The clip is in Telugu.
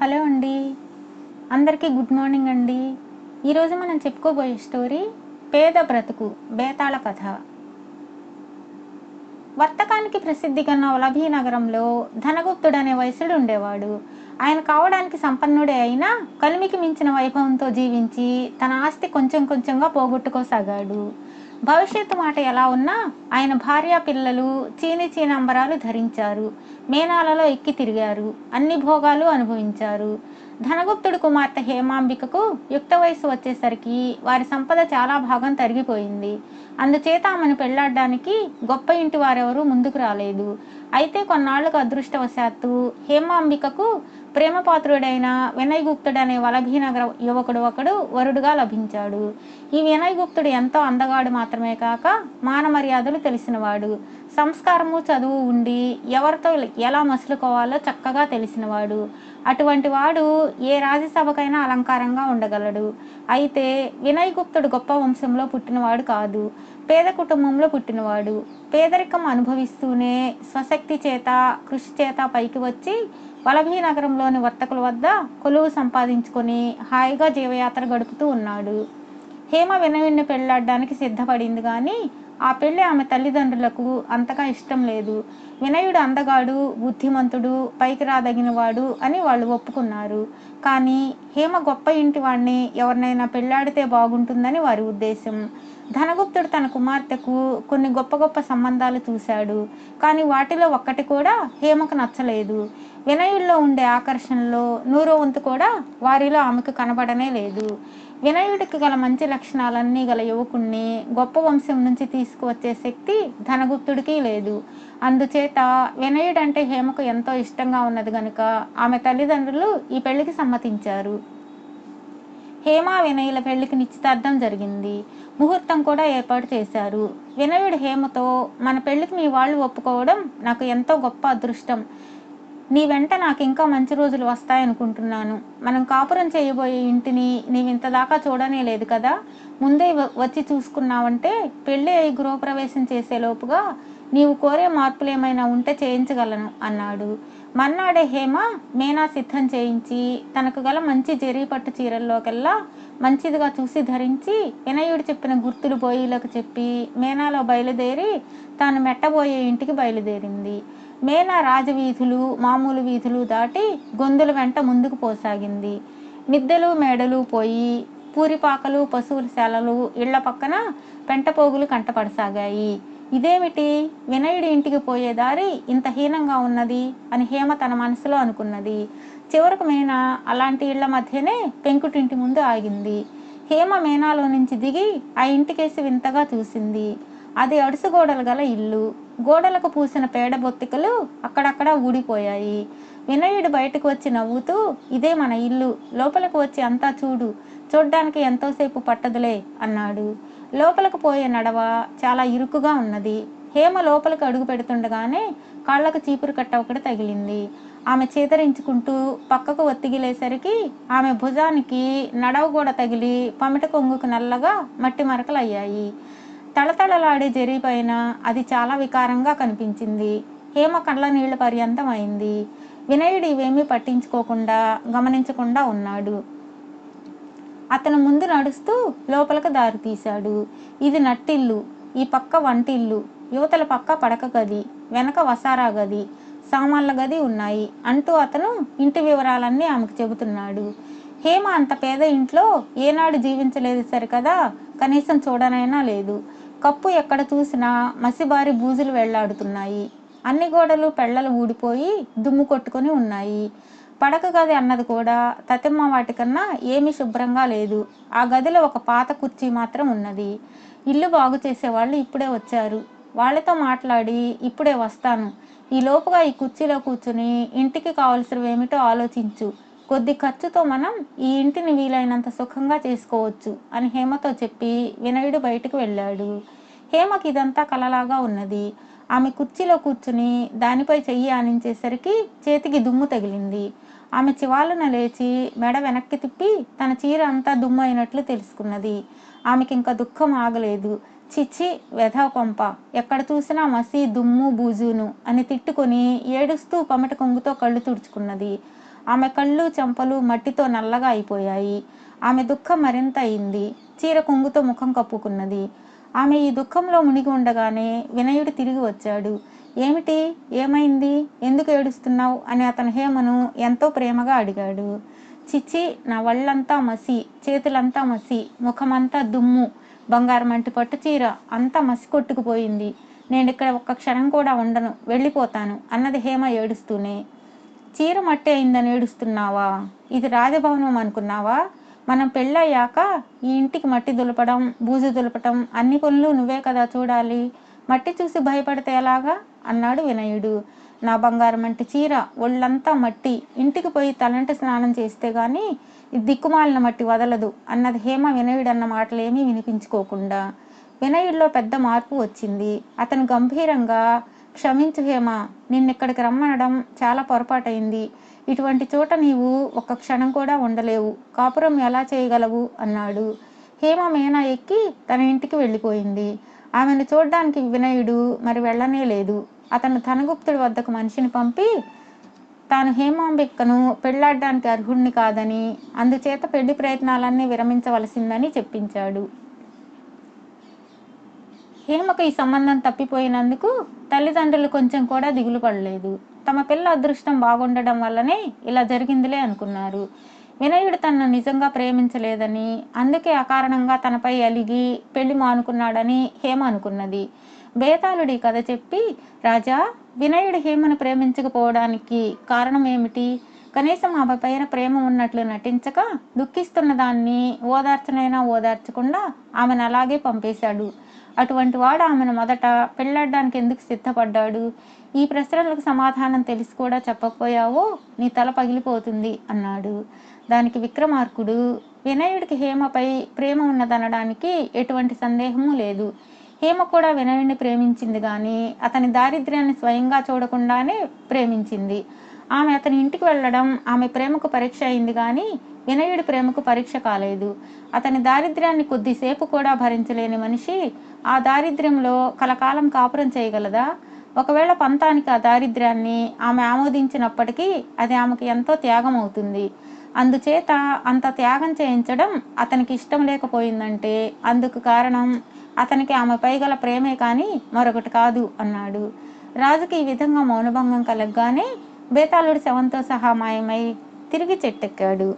హలో అండి. అందరికీ గుడ్ మార్నింగ్ అండి. ఈరోజు మనం చెప్పుకోబోయే స్టోరీ పేద బ్రతుకు బేతాళ కథ. వర్తకానికి ప్రసిద్ధిగన్న వలభీ నగరంలో ధనగుప్తుడనే వైశ్యుడు ఉండేవాడు. ఆయన కావడానికి సంపన్నుడే అయినా కలిమికి మించిన వైభవంతో జీవించి తన ఆస్తి కొంచెం కొంచెంగా పోగొట్టుకోసాగాడు. భవిష్యత్తు మాట ఎలా ఉన్నా ఆయన భార్య పిల్లలు చీని చీనంబరాలు ధరించారు, మేనాలలో ఎక్కి తిరిగారు, అన్ని భోగాలు అనుభవించారు. ధనగుప్తుడి కుమార్తె హేమాంబికకు యుక్త వయసు వచ్చేసరికి వారి సంపద చాలా భాగం తరిగిపోయింది. అందుచేత ఆమెను పెళ్లాడడానికి గొప్ప ఇంటి వారెవరూ ముందుకు రాలేదు. అయితే కొన్నాళ్లకు అదృష్టవశాత్తు హేమాంబికకు ప్రేమపాత్రుడైన వినయగుప్తుడనే వలభీనగర యువకుడు ఒకడు వరుడుగా లభించాడు. ఈ వినయగుప్తుడు ఎంతో అందగాడు మాత్రమే కాక మానమర్యాదలు తెలిసినవాడు, సంస్కారము చదువు ఉండి ఎవరితో ఎలా మసులుకోవాలో చక్కగా తెలిసినవాడు. అటువంటి వాడు ఏ రాజ్యసభకైనా అలంకారంగా ఉండగలడు. అయితే వినయగుప్తుడు గొప్ప వంశంలో పుట్టినవాడు కాదు, పేద కుటుంబంలో పుట్టినవాడు. పేదరికం అనుభవిస్తూనే స్వశక్తి చేత కృషి చేత పైకి వచ్చి వలభీ నగరంలోని వర్తకుల వద్ద కొలువు సంపాదించుకొని హాయిగా జీవయాత్ర గడుపుతూ ఉన్నాడు. హేమ వినయుడిని పెళ్లాడడానికి సిద్ధపడింది కానీ ఆ పెళ్లి ఆమె తల్లిదండ్రులకు అంతగా ఇష్టం లేదు. వినయుడు అందగాడు, బుద్ధిమంతుడు, పైకి రాదగినవాడు అని వాళ్ళు ఒప్పుకున్నారు. కానీ హేమ గొప్ప ఇంటి వాడిని ఎవరినైనా పెళ్లాడితే బాగుంటుందని వారి ఉద్దేశం. ధనగుప్తుడు తన కుమార్తెకు కొన్ని గొప్ప గొప్ప సంబంధాలు చూశాడు, కానీ వాటిలో ఒక్కటి కూడా హేమకు నచ్చలేదు. వినయుడిలో ఉండే ఆకర్షణలో 100వ వంతు కూడా వారిలో ఆమెకు కనబడనే లేదు. వినయుడికి గల మంచి లక్షణాలన్నీ గల యువకుణ్ణి గొప్ప వంశం నుంచి తీసుకువచ్చే శక్తి ధనగుప్తుడికి లేదు. అందుచేత వినయుడంటే హేమకు ఎంతో ఇష్టంగా ఉన్నది గనుక ఆమె తల్లిదండ్రులు ఈ పెళ్లికి సమ్మతించారు. హేమ వినయుల పెళ్లికి నిశ్చితార్థం జరిగింది. ముహూర్తం కూడా ఏర్పాటు చేశారు. వినయుడు హేమతో, మన పెళ్లికి మీ వాళ్ళు ఒప్పుకోవడం నాకు ఎంతో గొప్ప అదృష్టం. నీ వెంట నాకు ఇంకా మంచి రోజులు వస్తాయనుకుంటున్నాను. మనం కాపురం చేయబోయే ఇంటిని నీవింతదాకా చూడనే లేదు కదా, ముందే వచ్చి చూసుకున్నావంటే పెళ్ళి అయి గృహప్రవేశం చేసేలోపుగా నీవు కోరే మార్పులేమైనా ఉంటే చేయించగలను అన్నాడు. మర్నాడే హేమ మేనా సిద్ధం చేయించి తనకు గల మంచి జరీ పట్టు చీరల్లోకెల్లా మంచిదిగా చూసి ధరించి వినయుడు చెప్పిన గుర్తులు బోయిలకు చెప్పి మేనాలో బయలుదేరి తాను మెట్టబోయే ఇంటికి బయలుదేరింది. మేనా రాజవీధులు మామూలు వీధులు దాటి గొంతుల వెంట ముందుకు పోసాగింది. మిద్దెలు మేడలు పోయి పూరిపాకలు పశువుల శాలలు ఇళ్ల పక్కన పెంటపోగులు కంటపడసాగాయి. ఇదేమిటి, వినయుడి ఇంటికి పోయే దారి ఇంత హీనంగా ఉన్నది అని హేమ తన మనసులో అనుకున్నది. చివరకు మేనా అలాంటి ఇళ్ల మధ్యనే పెంకుటింటి ముందు ఆగింది. హేమ మేనాలో నుంచి దిగి ఆ ఇంటికేసి వింతగా చూసింది. అది అడుసు గోడలు గల ఇల్లు. గోడలకు పూసిన పేడ బొత్తికలు అక్కడక్కడ ఊడిపోయాయి. వినయుడు బయటకు వచ్చి నవ్వుతూ, ఇదే మన ఇల్లు, లోపలికి వచ్చి అంతా చూడు, చూడ్డానికి ఎంతోసేపు పట్టదులే అన్నాడు. లోపలికి పోయే నడవ చాలా ఇరుకుగా ఉన్నది. హేమ లోపలికి అడుగు పెడుతుండగానే కాళ్లకు చీపురు కట్ట ఒకటి తగిలింది. ఆమె చేతరించుకుంటూ పక్కకు ఒత్తిగిలేసరికి ఆమె భుజానికి నడవ కూడా తగిలి పమిట కొంగుకు నల్లగా మట్టి మరకలు అయ్యాయి. తళతళలాడే జరిపైన అది చాలా వికారంగా కనిపించింది. హేమ కళ్ళ నీళ్ల పర్యంతం అయింది. వినయుడు ఇవేమీ పట్టించుకోకుండా గమనించకుండా ఉన్నాడు. అతను ముందు నడుస్తూ లోపలికి దారి తీశాడు. ఇది నట్టిల్లు, ఈ పక్క వంటిల్లు, యువతల పక్క పడక గది, వెనక వసారా గది, సామాన్ల గది ఉన్నాయి అంటూ అతను ఇంటి వివరాలన్నీ ఆమెకు చెబుతున్నాడు. హేమ అంత పేద ఇంట్లో ఏనాడు జీవించలేదు సరికదా, కనీసం చూడనైనా లేదు. కప్పు ఎక్కడ చూసినా మసిబారి బూజులు వెళ్లాడుతున్నాయి. అన్ని గోడలు పెళ్లలు ఊడిపోయి దుమ్ము కొట్టుకొని ఉన్నాయి. పడక గది అన్నది కూడా తతిమ్మ వాటికన్నా ఏమీ శుభ్రంగా లేదు. ఆ గదిలో ఒక పాత కుర్చీ మాత్రం ఉన్నది. ఇల్లు బాగు చేసేవాళ్ళు ఇప్పుడే వచ్చారు, వాళ్ళతో మాట్లాడి ఇప్పుడే వస్తాను. ఈ లోపుగా ఈ కుర్చీలో కూర్చుని ఇంటికి కావలసినవేమిటో ఆలోచించు. కొద్ది ఖర్చుతో మనం ఈ ఇంటిని వీలైనంత సుఖంగా చేసుకోవచ్చు అని హేమతో చెప్పి వినయుడు బయటకు వెళ్ళాడు. హేమకి ఇదంతా కలలాగా ఉన్నది. ఆమె కుర్చీలో కూర్చుని దానిపై చెయ్యి ఆనించేసరికి చేతికి దుమ్ము తగిలింది. ఆమె చివాలున లేచి మెడ వెనక్కి తిప్పి తన చీర అంతా దుమ్ము అయినట్లు తెలుసుకున్నది. ఆమెకి ఇంకా దుఃఖం ఆగలేదు. చిచ్చి, వెధవ కొంప, ఎక్కడ చూసినా మసి దుమ్ము బూజును అని తిట్టుకొని ఏడుస్తూ పమిట కొంగుతో కళ్ళు తుడుచుకున్నది. ఆమె కళ్ళు చెంపలు మట్టితో నల్లగా అయిపోయాయి. ఆమె దుఃఖం మరింత అయింది. చీర కొంగుతో ముఖం కప్పుకున్నది. ఆమె ఈ దుఃఖంలో మునిగి ఉండగానే వినయుడు తిరిగి వచ్చాడు. ఏమిటి, ఏమైంది, ఎందుకు ఏడుస్తున్నావు అని అతను హేమను ఎంతో ప్రేమగా అడిగాడు. చిచ్చి, నా వళ్ళంతా మసి, చేతులంతా మసి, ముఖమంతా దుమ్ము, బంగారం అంటి పట్టు చీర అంతా మసి కొట్టుకుపోయింది. నేను ఇక్కడ ఒక్క క్షణం కూడా ఉండను, వెళ్ళిపోతాను అన్నది హేమ ఏడుస్తూనే. చీర మట్టి అయిందని ఏడుస్తున్నావా? ఇది రాజభవనం అనుకున్నావా? మనం పెళ్ళయ్యాక ఈ ఇంటికి మట్టి దులపడం, బూజు దులపటం అన్ని పనులు నువ్వే కదా చూడాలి. మట్టి చూసి భయపడితే ఎలాగా అన్నాడు వినయుడు. నా బంగారం అంటే చీర, ఒళ్ళంతా మట్టి, ఇంటికి పోయి తలంటి స్నానం చేస్తే గాని ఈ దిక్కుమాలిన మట్టి వదలదు అన్నది హేమ వినయుడన్న మాటలేమీ వినిపించుకోకుండా. వినయుడిలో పెద్ద మార్పు వచ్చింది. అతను గంభీరంగా, క్షమించు హేమ, నిన్నిక్కడికి రమ్మనడం చాలా పొరపాటైంది. ఇటువంటి చోట నీవు ఒక్క క్షణం కూడా ఉండలేవు. కాపురం ఎలా చేయగలవు అన్నాడు. హేమ మేనా ఎక్కి తన ఇంటికి వెళ్ళిపోయింది. ఆమెను చూడ్డానికి వినయుడు మరి వెళ్ళనే లేదు. అతను ధనగుప్తుడి వద్దకు మనిషిని పంపి తాను హేమాంబికను పెళ్లాడడానికి అర్హుణ్ణి కాదని, అందుచేత పెళ్లి ప్రయత్నాలన్నీ విరమించవలసిందని చెప్పించాడు. హేమకు ఈ సంబంధం తప్పిపోయినందుకు తల్లిదండ్రులు కొంచెం కూడా దిగులు పడలేదు. తమ పిల్ల అదృష్టం బాగుండడం వల్లనే ఇలా జరిగిందిలే అనుకున్నారు. వినయుడు తనను నిజంగా ప్రేమించలేదని, అందుకే అకారణంగా తనపై అలిగి పెళ్లి మానుకున్నాడని హేమ అనుకున్నది. బేతాళుడి కథ చెప్పి, రాజా, వినయుడు హేమను ప్రేమించకపోవడానికి కారణం ఏమిటి? కనీసం ఆమె పైన ప్రేమ ఉన్నట్లు నటించక దుఃఖిస్తున్న దాన్ని ఓదార్చనైనా ఓదార్చకుండా ఆమెను అలాగే పంపేశాడు. అటువంటి వాడు ఆమెను మొదట పెళ్ళాడడానికి ఎందుకు సిద్ధపడ్డాడు? ఈ ప్రశ్నలకు సమాధానం తెలిసి కూడా చెప్పకపోయావో నీ తల పగిలిపోతుంది అన్నాడు. దానికి విక్రమార్కుడు, వినయుడికి హేమపై ప్రేమ ఉన్నదనడానికి ఎటువంటి సందేహము లేదు. హేమ కూడా వినయుడిని ప్రేమించింది కానీ అతని దారిద్ర్యాన్ని స్వయంగా చూడకుండానే ప్రేమించింది. ఆమె అతని ఇంటికి వెళ్ళడం ఆమె ప్రేమకు పరీక్ష అయింది కానీ వినయుడి ప్రేమకు పరీక్ష కాలేదు. అతని దారిద్ర్యాన్ని కొద్దిసేపు కూడా భరించలేని మనిషి ఆ దారిద్ర్యంలో కలకాలం కాపురం చేయగలదా? ఒకవేళ పంతానికి ఆ దారిద్ర్యాన్ని ఆమె ఆమోదించినప్పటికీ అది ఆమెకు ఎంతో త్యాగం అవుతుంది. అందుచేత అంత త్యాగం చేయించడం అతనికి ఇష్టం లేకపోయిందంటే అందుకు కారణం అతనికి ఆమెపై గల ప్రేమే కానీ మరొకటి కాదు అన్నాడు. రాజుకి ఈ విధంగా మౌనభంగం కలగగానే బేతాళుడు శవంతో సహా మాయమై తిరిగి చెట్టెక్కాడు.